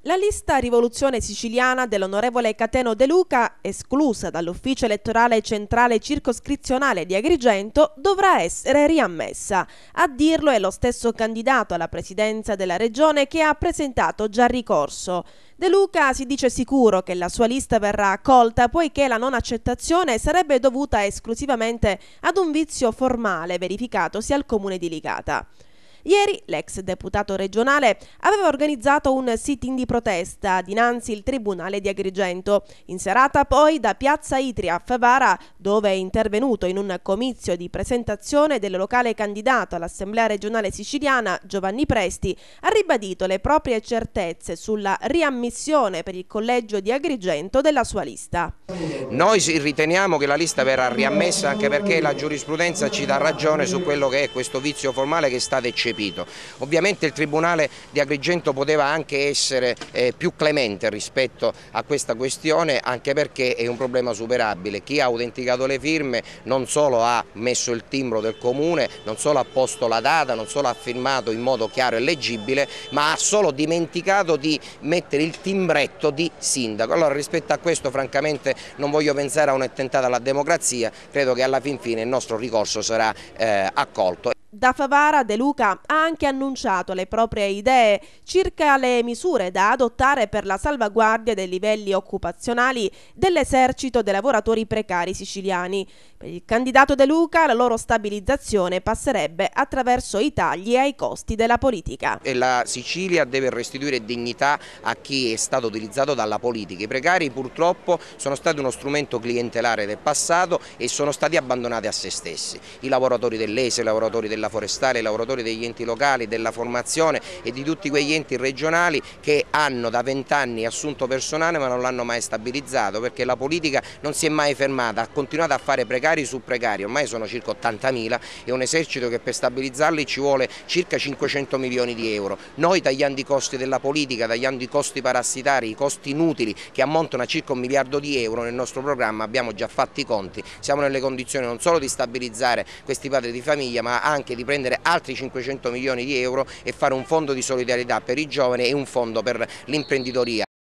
La lista Rivoluzione Siciliana dell'onorevole Cateno De Luca, esclusa dall'ufficio elettorale centrale circoscrizionale di Agrigento, dovrà essere riammessa. A dirlo è lo stesso candidato alla presidenza della regione che ha presentato già ricorso. De Luca si dice sicuro che la sua lista verrà accolta poiché la non accettazione sarebbe dovuta esclusivamente ad un vizio formale verificatosi al comune di Licata. Ieri l'ex deputato regionale aveva organizzato un sit-in di protesta dinanzi il Tribunale di Agrigento. In serata poi da Piazza Itria a Favara, dove è intervenuto in un comizio di presentazione del locale candidato all'Assemblea regionale siciliana Giovanni Presti, ha ribadito le proprie certezze sulla riammissione per il collegio di Agrigento della sua lista. Noi riteniamo che la lista verrà riammessa anche perché la giurisprudenza ci dà ragione su quello che è questo vizio formale che è stato eccepito. Ovviamente il Tribunale di Agrigento poteva anche essere più clemente rispetto a questa questione, anche perché è un problema superabile. Chi ha autenticato le firme non solo ha messo il timbro del comune, non solo ha posto la data, non solo ha firmato in modo chiaro e leggibile, ma ha solo dimenticato di mettere il timbretto di sindaco. Allora rispetto a questo francamente non voglio pensare a un attentato alla democrazia, credo che alla fin fine il nostro ricorso sarà accolto. Da Favara De Luca ha anche annunciato le proprie idee circa le misure da adottare per la salvaguardia dei livelli occupazionali dell'esercito dei lavoratori precari siciliani. Per il candidato De Luca la loro stabilizzazione passerebbe attraverso i tagli ai costi della politica. E la Sicilia deve restituire dignità a chi è stato utilizzato dalla politica. I precari purtroppo sono stati uno strumento clientelare del passato e sono stati abbandonati a se stessi. I lavoratori dell'ESE, i lavoratori della forestale, i lavoratori degli enti locali, della formazione e di tutti quegli enti regionali che hanno da 20 anni assunto personale ma non l'hanno mai stabilizzato, perché la politica non si è mai fermata, ha continuato a fare precari su precari, ormai sono circa 80.000 e un esercito che per stabilizzarli ci vuole circa 500 milioni di euro. Noi tagliando i costi della politica, tagliando i costi parassitari, i costi inutili che ammontano a circa 1 miliardo di euro nel nostro programma, abbiamo già fatto i conti, siamo nelle condizioni non solo di stabilizzare questi padri di famiglia ma anche di prendere altri 500 milioni di euro e fare un fondo di solidarietà per i giovani e un fondo per l'imprenditoria.